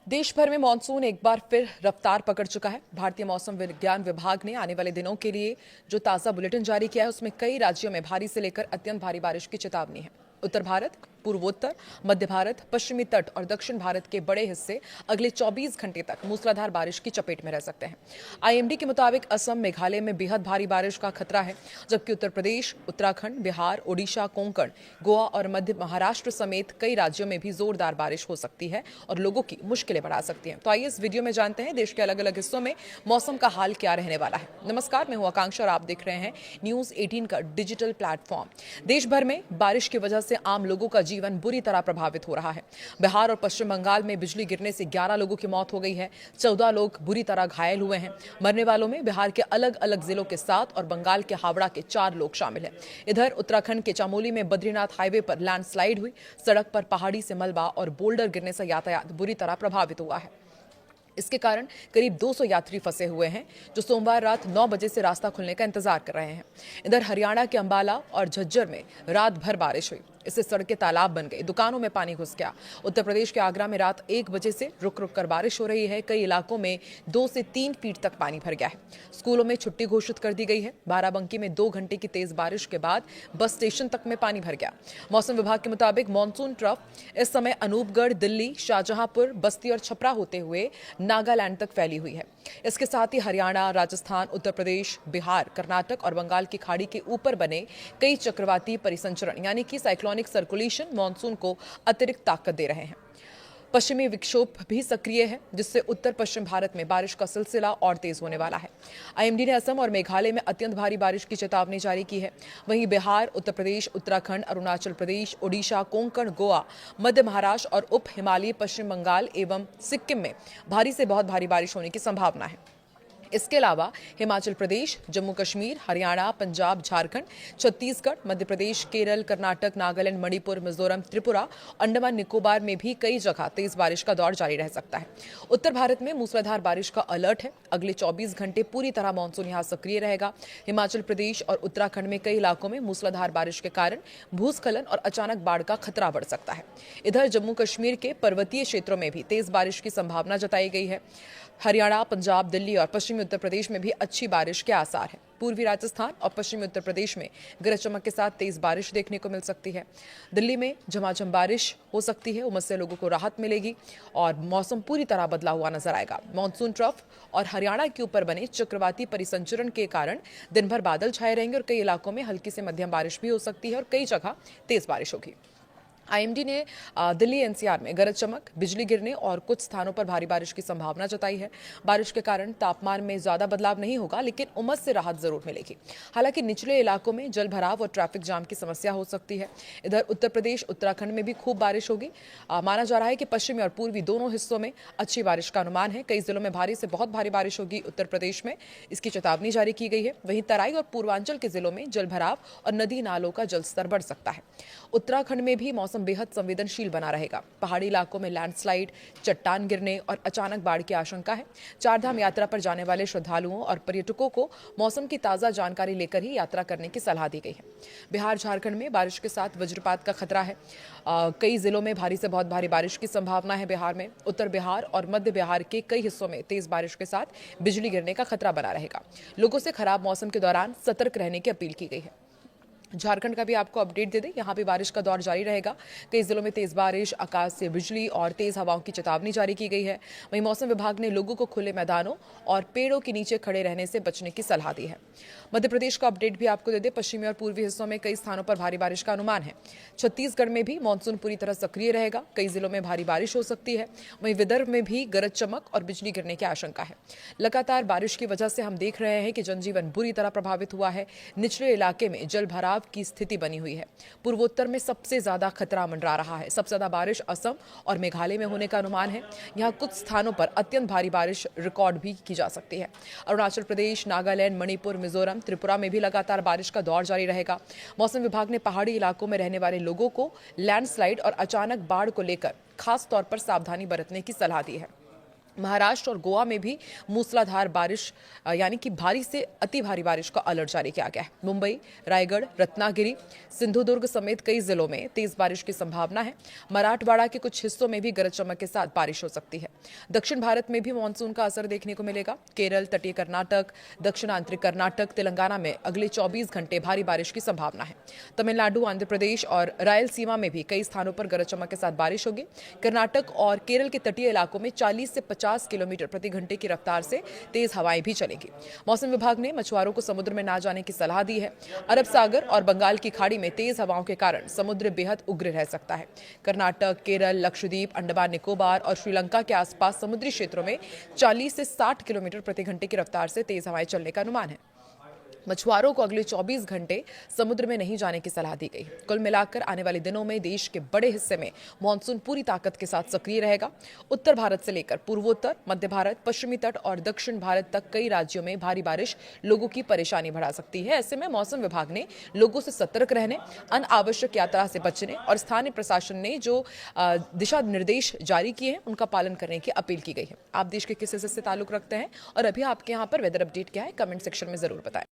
देश भर में मानसून एक बार फिर रफ्तार पकड़ चुका है। भारतीय मौसम विज्ञान विभाग ने आने वाले दिनों के लिए जो ताजा बुलेटिन जारी किया है उसमें कई राज्यों में भारी से लेकर अत्यंत भारी बारिश की चेतावनी है। उत्तर भारत, पूर्वोत्तर, मध्य भारत, पश्चिमी तट और दक्षिण भारत के बड़े हिस्से अगले 24 घंटे तक मूसलाधार बारिश की चपेट में रह सकते हैं। आईएमडी के मुताबिक असम, मेघालय में बेहद भारी बारिश का खतरा है, जबकि उत्तर प्रदेश, उत्तराखंड, बिहार, ओडिशा, कोंकण, गोवा और मध्य महाराष्ट्र समेत कई राज्यों में भी जोरदार बारिश हो सकती है और लोगों की मुश्किलें बढ़ा सकती है। तो आइए इस वीडियो में जानते हैं देश के अलग अलग हिस्सों में मौसम का हाल क्या रहने वाला है। नमस्कार, मैं हूं आकांक्षा और आप देख रहे हैं न्यूज 18 का डिजिटल प्लेटफॉर्म। देश भर में बारिश की वजह से आम लोगों का जीवन बुरी तरह प्रभावित हो रहा है। बिहार और पश्चिम बंगाल में बिजली गिरने से 11 लोगों की मौत हो गई है। 14 लोग बुरी तरह घायल हुए हैं। मरने वालों में बिहार के अलग अलग जिलों के 7 और बंगाल के हावड़ा के 4 लोग शामिल हैं। इधर उत्तराखंड के चमोली में बद्रीनाथ हाईवे पर लैंडस्लाइड हुई। सड़क पर पहाड़ी से मलबा और बोल्डर गिरने से यातायात बुरी तरह प्रभावित हुआ है। इसके कारण करीब 200 यात्री फंसे हुए हैं, जो सोमवार रात 9 बजे से रास्ता खुलने का इंतजार कर रहे हैं। इधर हरियाणा के अंबाला और झज्जर में रात भर बारिश हुई। इससे सड़कें तालाब बन गई, दुकानों में पानी घुस गया। उत्तर प्रदेश के आगरा में रात 1 बजे से रुक रुक कर बारिश हो रही है। कई इलाकों में 2 से 3 फीट तक पानी भर गया है। स्कूलों में छुट्टी घोषित कर दी गई है। बाराबंकी में 2 घंटे की तेज बारिश के बाद बस स्टेशन तक में पानी भर गया। मौसम विभाग के मुताबिक मानसून ट्रफ इस समय अनूपगढ़, दिल्ली, शाहजहांपुर, बस्ती और छपरा होते हुए नागालैंड तक फैली हुई है। इसके साथ ही हरियाणा, राजस्थान, उत्तर प्रदेश, बिहार, कर्नाटक और बंगाल की खाड़ी के ऊपर बने कई चक्रवाती परिसंचरण यानी कि साइक्लोनिक सर्कुलेशन मानसून को अतिरिक्त ताकत दे रहे हैं। पश्चिमी विक्षोभ भी सक्रिय है, जिससे उत्तर पश्चिम भारत में बारिश का सिलसिला और तेज होने वाला है। आईएमडी ने असम और मेघालय में अत्यंत भारी बारिश की चेतावनी जारी की है। वहीं बिहार, उत्तर प्रदेश, उत्तराखंड, अरुणाचल प्रदेश, ओडिशा, कोंकण, गोवा, मध्य महाराष्ट्र और उप हिमालयी पश्चिम बंगाल एवं सिक्किम में भारी से बहुत भारी बारिश होने की संभावना है। इसके अलावा हिमाचल प्रदेश, जम्मू कश्मीर, हरियाणा, पंजाब, झारखंड, छत्तीसगढ़, मध्य प्रदेश, केरल, कर्नाटक, नागालैंड, मणिपुर, मिजोरम, त्रिपुरा, अंडमान निकोबार में भी कई जगह तेज बारिश का दौर जारी रह सकता है। उत्तर भारत में मूसलाधार बारिश का अलर्ट है। अगले 24 घंटे पूरी तरह मानसून यहां सक्रिय रहेगा। हिमाचल प्रदेश और उत्तराखंड में कई इलाकों में मूसलाधार बारिश के कारण भूस्खलन और अचानक बाढ़ का खतरा बढ़ सकता है। इधर जम्मू कश्मीर के पर्वतीय क्षेत्रों में भी तेज बारिश की संभावना जताई गई है। हरियाणा, पंजाब, दिल्ली और पश्चिमी उत्तर प्रदेश में भी अच्छी बारिश के आसार हैं। पूर्वी राजस्थान और पश्चिमी उत्तर प्रदेश में गरज चमक के साथ तेज बारिश देखने को मिल सकती है। दिल्ली में झमाझम बारिश हो सकती है। उमस से लोगों को राहत मिलेगी और मौसम पूरी तरह बदला हुआ नजर आएगा। मानसून ट्रफ और हरियाणा के ऊपर बने चक्रवाती परिसंचरण के कारण दिन भर बादल छाए रहेंगे और कई इलाकों में हल्की से मध्यम बारिश भी हो सकती है और कई जगह तेज बारिश होगी। आईएमडी ने दिल्ली एनसीआर में गरज चमक, बिजली गिरने और कुछ स्थानों पर भारी बारिश की संभावना जताई है। बारिश के कारण तापमान में ज्यादा बदलाव नहीं होगा, लेकिन उमस से राहत जरूर मिलेगी। हालांकि निचले इलाकों में जल भराव और ट्रैफिक जाम की समस्या हो सकती है। इधर उत्तर प्रदेश, उत्तराखंड में भी खूब बारिश होगी। माना जा रहा है कि पश्चिमी और पूर्वी दोनों हिस्सों में अच्छी बारिश का अनुमान है। कई जिलों में भारी से बहुत भारी बारिश होगी। उत्तर प्रदेश में इसकी चेतावनी जारी की गई है। वहीं तराई और पूर्वांचल के जिलों में जल भराव और नदी नालों का जलस्तर बढ़ सकता है। उत्तराखंड में भी मौसम बेहद संवेदनशील बना रहेगा। पहाड़ी इलाकों में लैंडस्लाइड, चट्टान गिरने और अचानक बाढ़ की आशंका है। चारधाम यात्रा पर जाने वाले श्रद्धालुओं और पर्यटकों को मौसम की ताजा जानकारी लेकर ही यात्रा करने की सलाह दी गई है। बिहार, झारखंड में बारिश के साथ वज्रपात का खतरा है। कई जिलों में भारी से बहुत भारी बारिश की संभावना है। बिहार में उत्तर बिहार और मध्य बिहार के कई हिस्सों में तेज बारिश के साथ बिजली गिरने का खतरा बना रहेगा। लोगों से खराब मौसम के दौरान सतर्क रहने की अपील की गई है। झारखंड का भी आपको अपडेट दे दें, यहां भी बारिश का दौर जारी रहेगा। कई जिलों में तेज बारिश, आकाश से बिजली और तेज हवाओं की चेतावनी जारी की गई है। वहीं मौसम विभाग ने लोगों को खुले मैदानों और पेड़ों के नीचे खड़े रहने से बचने की सलाह दी है। मध्य प्रदेश का अपडेट भी आपको दे दें, पश्चिमी और पूर्वी हिस्सों में कई स्थानों पर भारी बारिश का अनुमान है। छत्तीसगढ़ में भी मानसून पूरी तरह सक्रिय रहेगा। कई जिलों में भारी बारिश हो सकती है। वहीं विदर्भ में भी गरज चमक और बिजली गिरने की आशंका है। लगातार बारिश की वजह से हम देख रहे हैं कि जनजीवन बुरी तरह प्रभावित हुआ है। निचले इलाके में जल भराव की स्थिति बनी हुई है। पूर्वोत्तर में सबसे ज्यादा खतरा मंडरा रहा है। सबसे ज्यादा बारिश असम और मेघालय में होने का अनुमान है। यहां कुछ स्थानों पर अत्यंत भारी बारिश रिकॉर्ड भी की जा सकती है। अरुणाचल प्रदेश, नागालैंड, मणिपुर, मिजोरम, त्रिपुरा में भी लगातार बारिश का दौर जारी रहेगा। मौसम विभाग ने पहाड़ी इलाकों में रहने वाले लोगों को लैंडस्लाइड और अचानक बाढ़ को लेकर खास तौर पर सावधानी बरतने की सलाह दी है। महाराष्ट्र और गोवा में भी मूसलाधार बारिश यानी कि भारी से अति भारी बारिश का अलर्ट जारी किया गया है। मुंबई, रायगढ़, रत्नागिरी, सिंधुदुर्ग समेत कई जिलों में तेज बारिश की संभावना है। मराठवाड़ा के कुछ हिस्सों में भी गरज चमक के साथ बारिश हो सकती है। दक्षिण भारत में भी मानसून का असर देखने को मिलेगा। केरल, तटीय कर्नाटक, दक्षिणांतरिक कर्नाटक, तेलंगाना में अगले 24 घंटे भारी बारिश की संभावना है। तमिलनाडु, आंध्र प्रदेश और रायलसीमा में भी कई स्थानों पर गरज चमक के साथ बारिश होगी। कर्नाटक और केरल के तटीय इलाकों में 40 से 50 किलोमीटर प्रति घंटे की रफ्तार से तेज हवाएं भी चलेंगी। मौसम विभाग ने मछुआरों को समुद्र में ना जाने की सलाह दी है। अरब सागर और बंगाल की खाड़ी में तेज हवाओं के कारण समुद्र बेहद उग्र रह सकता है। कर्नाटक, केरल, लक्षद्वीप, अंडमान निकोबार और श्रीलंका के आसपास समुद्री क्षेत्रों में 40 से 60 किलोमीटर प्रति घंटे की रफ्तार से तेज हवाएं चलने का अनुमान है। मछुआरों को अगले 24 घंटे समुद्र में नहीं जाने की सलाह दी गई। कुल मिलाकर आने वाले दिनों में देश के बड़े हिस्से में मानसून पूरी ताकत के साथ सक्रिय रहेगा। उत्तर भारत से लेकर पूर्वोत्तर, मध्य भारत, पश्चिमी तट और दक्षिण भारत तक कई राज्यों में भारी बारिश लोगों की परेशानी बढ़ा सकती है। ऐसे में मौसम विभाग ने लोगों से सतर्क रहने, अनावश्यक यात्रा से बचने और स्थानीय प्रशासन ने जो दिशा निर्देश जारी किए हैं उनका पालन करने की अपील की गई है। आप देश के किस हिस्से से ताल्लुक रखते हैं और अभी आपके यहाँ पर वेदर अपडेट क्या है, कमेंट सेक्शन में जरूर बताएं।